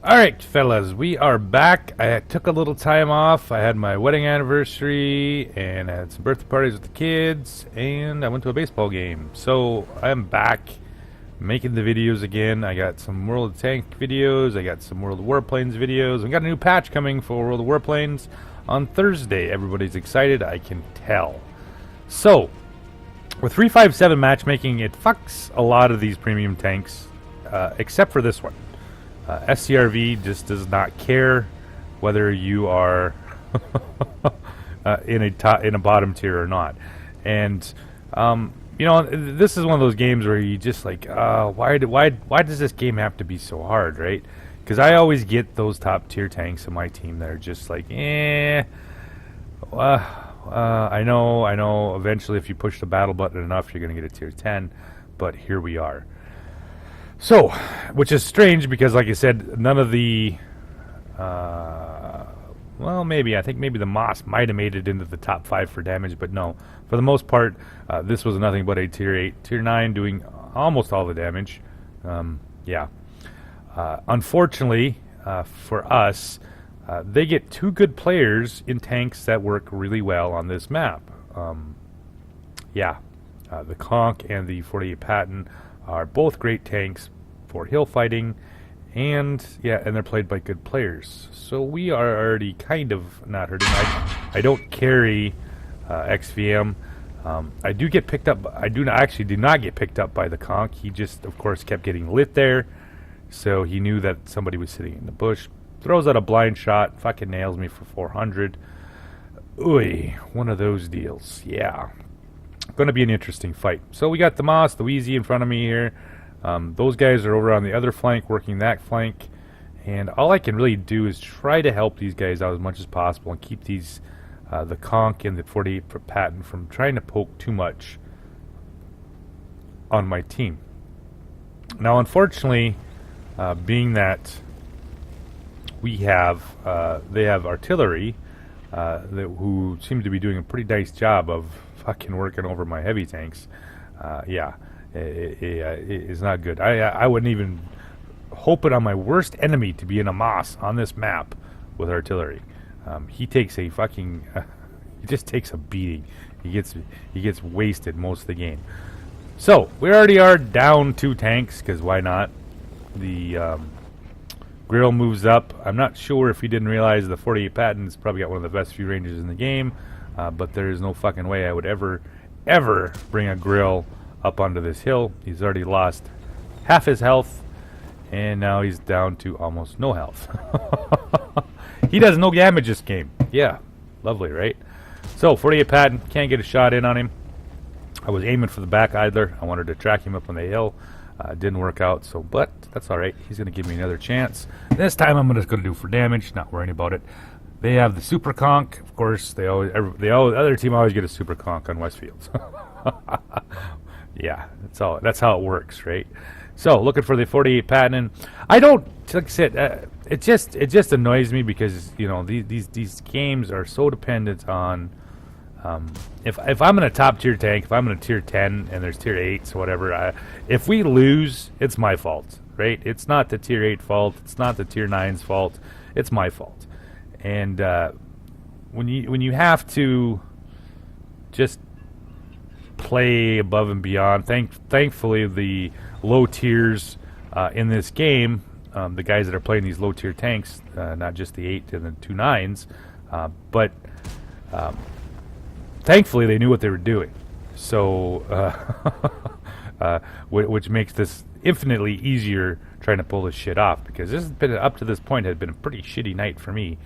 Alright, fellas, we are back. I took a little time off. I had my wedding anniversary, and I had some birthday parties with the kids, and I went to a baseball game. So, I'm back making the videos again. I got some World of Tank videos, I got some World of Warplanes videos. We got a new patch coming for World of Warplanes on Thursday. Everybody's excited, I can tell. So, with 357 matchmaking, it fucks a lot of these premium tanks, except for this one. Strv just does not care whether you are in a bottom tier or not, and you know, this is one of those games where you just like, why does this game have to be so hard, right? Because I always get those top tier tanks in my team that are just like, I know. Eventually, if you push the battle button enough, you're gonna get a tier 10, but here we are. So, which is strange because, like I said, none of the, well, maybe, I think maybe the Moss might have made it into the top 5 for damage, but no. For the most part, this was nothing but a tier 8, tier 9 doing almost all the damage. Yeah. Unfortunately, for us, they get two good players in tanks that work really well on this map. Yeah. The Conch and the 48 Patton are both great tanks for hill fighting, and yeah, and they're played by good players. So we are already kind of not hurting. I don't carry XVM. I do get picked up. I actually do not get picked up by the Conch. He just, of course, kept getting lit there, so he knew that somebody was sitting in the bush. Throws out a blind shot, fucking nails me for 400. Ooh, one of those deals. Yeah. Going to be an interesting fight. So we got the Moss, the Wheezy in front of me here. Those guys are over on the other flank, working that flank. And all I can really do is try to help these guys out as much as possible and keep these, the Conch and the 48 Patton from trying to poke too much on my team. Now, unfortunately, being that we have, they have artillery, who seem to be doing a pretty nice job of fucking working over my heavy tanks. Yeah, it's not good. I wouldn't even hope it on my worst enemy to be in a Moss on this map with artillery. He takes a fucking, he just takes a beating. He gets wasted most of the game. So we already are down 2 tanks, because why not? The Grill moves up. I'm not sure if he didn't realize the 48 Patton's probably got one of the best few ranges in the game. But there is no fucking way I would ever bring a Grill up onto this hill. He's already lost half his health, and now he's down to almost no health. He does no damage this game. Yeah, lovely, right? So, 48 Patton, can't get a shot in on him. I was aiming for the back idler. I wanted to track him up on the hill. Didn't work out, so, but that's alright. He's going to give me another chance. This time I'm just going to do for damage, not worrying about it. They have the Super Conch, of course. The other team always get a Super Conch on Westfields. Yeah, that's how it works, right? So, looking for the 48 Patton. I don't, like I said, it just annoys me because, you know, these games are so dependent on, if I'm in a top tier tank, if I'm in a tier 10 and there's tier 8s or whatever, if we lose, it's my fault, right? It's not the tier 8 fault, it's not the tier 9's fault, it's my fault. And when you have to just play above and beyond, thankfully the low tiers in this game, the guys that are playing these low tier tanks, not just the 8 and the 2 9s, but thankfully they knew what they were doing. So, which makes this infinitely easier trying to pull this shit off, because this has been, up to this point, had been a pretty shitty night for me.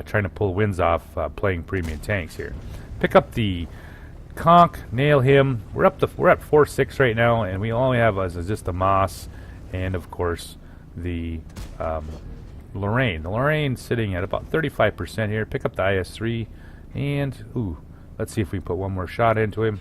Trying to pull wins off playing premium tanks here. Pick up the Conch, nail him. We're at 4-6 right now, and we only have as just the Moss, and of course the Lorraine. The Lorraine's sitting at about 35% here. Pick up the IS-3, and ooh, let's see if we put one more shot into him.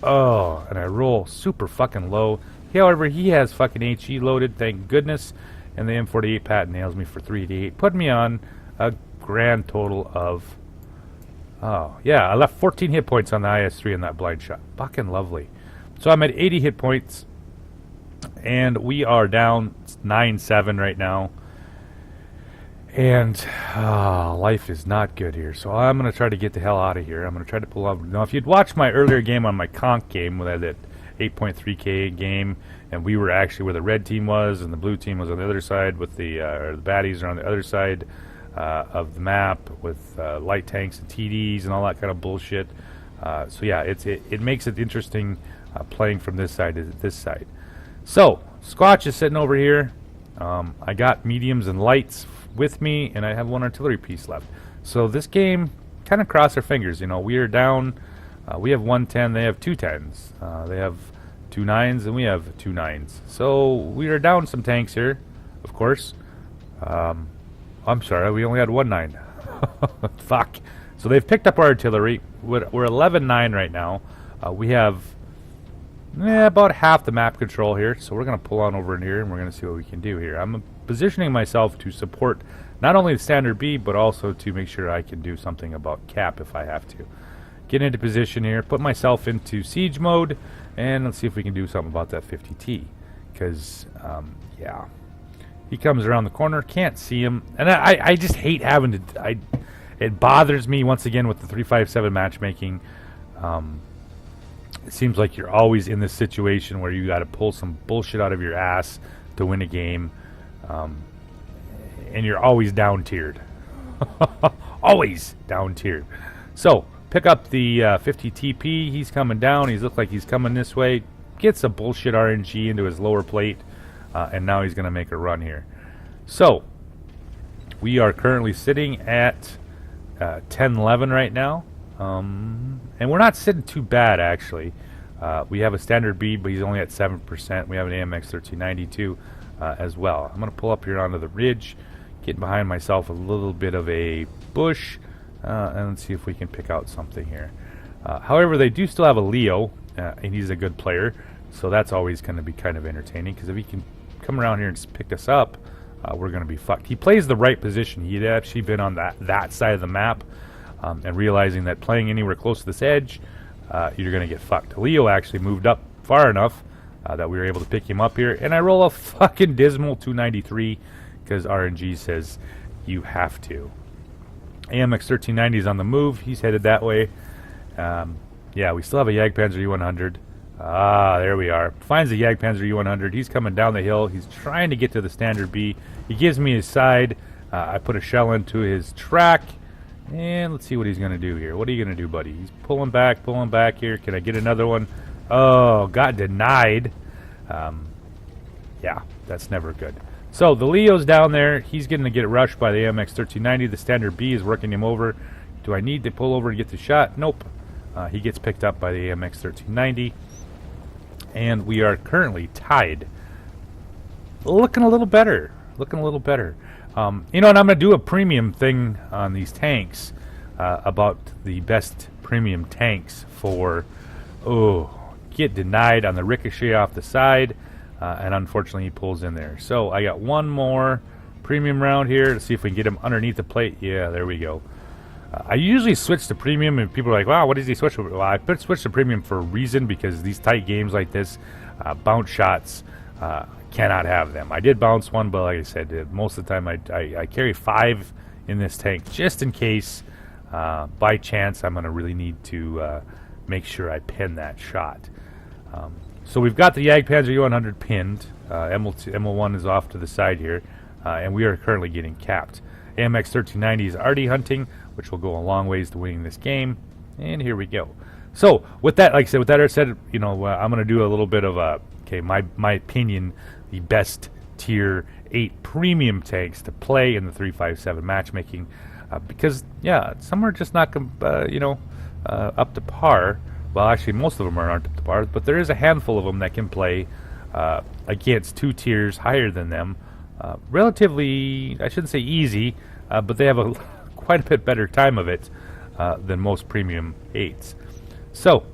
Oh, and I roll super fucking low. However, he has fucking HE loaded, thank goodness, and the M48 Patton nails me for 388, putting me on a grand total of, oh yeah, I left 14 hit points on the IS-3 in that blind shot. Fucking lovely. So I'm at 80 hit points, and we are down 9-7 right now. And life is not good here. So I'm going to try to get the hell out of here. I'm going to try to pull out. Now, if you'd watched my earlier game on my conch game, with that 8.3K game, and we were actually where the red team was, and the blue team was on the other side, with the baddies are on the other side of the map, with light tanks and TDs and all that kind of bullshit. So yeah, it makes it interesting playing from this side to this side. So Squatch is sitting over here. I got mediums and lights with me, and I have one artillery piece left. So this game, kind of cross our fingers. You know, we are down. We have 110. They have 2 10s. They have 2 9s, and we have 2 9s. So we are down some tanks here, of course. I'm sorry, we only had 1 9. Fuck. So they've picked up our artillery. We're 11-9 right now. We have about half the map control here, so we're going to pull on over in here, and we're going to see what we can do here. I'm positioning myself to support not only the standard B, but also to make sure I can do something about cap if I have to. Get into position here, put myself into siege mode, and let's see if we can do something about that 50T. Because, yeah, he comes around the corner, can't see him, and I just hate having to... It bothers me, once again, with the 357 matchmaking. It seems like you're always in this situation where you got to pull some bullshit out of your ass to win a game, and you're always down-tiered. Always down-tiered. So, pick up the 50 TP. He's coming down. He looks like he's coming this way. Gets a bullshit RNG into his lower plate, and now he's going to make a run here. So, we are currently sitting at 10-11 right now. And we're not sitting too bad, actually. We have a standard B, but he's only at 7%. We have an AMX 1392 as well. I'm going to pull up here onto the ridge, get behind myself a little bit of a bush, and let's see if we can pick out something here. However, they do still have a Leo, and he's a good player, so that's always going to be kind of entertaining, because if he can come around here and pick us up, we're going to be fucked. He plays the right position. He'd actually been on that side of the map, and realizing that playing anywhere close to this edge, you're going to get fucked. Leo actually moved up far enough that we were able to pick him up here, and I roll a fucking dismal 293 because RNG says you have to. AMX 1390 is on the move. He's headed that way. Yeah, we still have a Jagdpanzer U100. There we are. Finds the Jagdpanzer U100. He's coming down the hill. He's trying to get to the standard B. He gives me his side. I put a shell into his track. And let's see what he's going to do here. What are you going to do, buddy? He's pulling back here. Can I get another one? Oh, got denied. Yeah, that's never good. So the Leo's down there. He's going to get rushed by the AMX 1390. The standard B is working him over. Do I need to pull over to get the shot? Nope. He gets picked up by the AMX 1390. And we are currently tied. Looking a little better. You know, and I'm going to do a premium thing on these tanks about the best premium tanks for, get denied on the ricochet off the side, and unfortunately he pulls in there. So I got one more premium round here to see if we can get him underneath the plate. Yeah, there we go. I usually switch to premium, and people are like, wow, what does he switch to? Well, I switch to premium for a reason, because these tight games like this, bounce shots, cannot have them. I did bounce one, but like I said, most of the time I carry 5 in this tank, just in case, by chance, I'm going to really need to make sure I pin that shot. So we've got the Jagdpanzer U100 pinned. ML1 is off to the side here, and we are currently getting capped. AMX 1390 is already hunting, which will go a long ways to winning this game. And here we go. So with that, like I said, you know, I'm going to do a little bit of a, my opinion, the best tier 8 premium tanks to play in the 357 matchmaking, because yeah, some are just not up to par. Well, actually, most of them aren't up to par, but there is a handful of them that can play against 2 tiers higher than them. Relatively, I shouldn't say easy, but they have a quite a bit better time of it than most premium 8s. So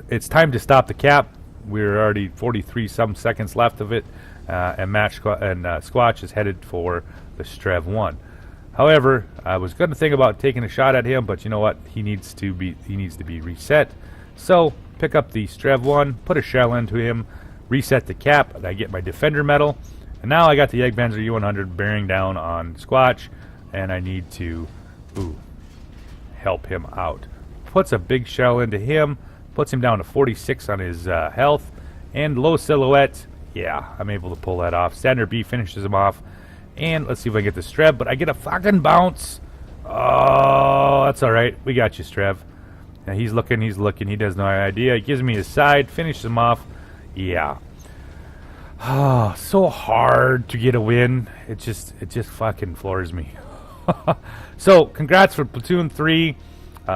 it's time to stop the cap. We're already 43 some seconds left of it, and Squatch is headed for the Strv 1. However, I was going to think about taking a shot at him, but you know what? He needs to be reset. So pick up the Strv 1, put a shell into him, reset the cap, and I get my defender medal. And now I got the Egg-Panzer U-100 bearing down on Squatch, and I need to help him out. Puts a big shell into him, puts him down to 46 on his health, and low silhouette. Yeah, I'm able to pull that off. Standard B finishes him off, and let's see if I get the Strv, but I get a fucking bounce. Oh, that's alright. We got you, Strv. Now he's looking, he has no idea. He gives me his side, finishes him off. Yeah. Oh, so hard to get a win. It just fucking floors me. So, congrats for Platoon 3.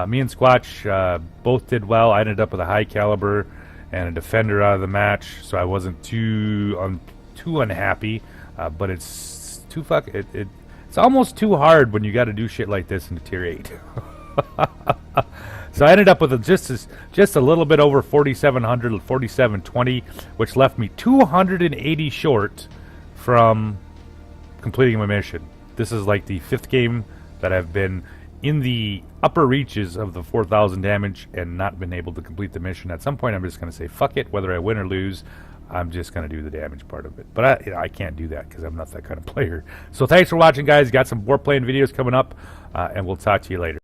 Me and Squatch both did well. I ended up with a high caliber and a defender out of the match, so I wasn't too unhappy. But it's it's almost too hard when you got to do shit like this in Tier 8. So I ended up with just a little bit over 4,700, 4,720, which left me 280 short from completing my mission. This is like the 5th game that I've been in the upper reaches of the 4,000 damage and not been able to complete the mission. At some point, I'm just going to say, fuck it, whether I win or lose, I'm just going to do the damage part of it. But I can't do that because I'm not that kind of player. So thanks for watching, guys. Got some more playing videos coming up, and we'll talk to you later.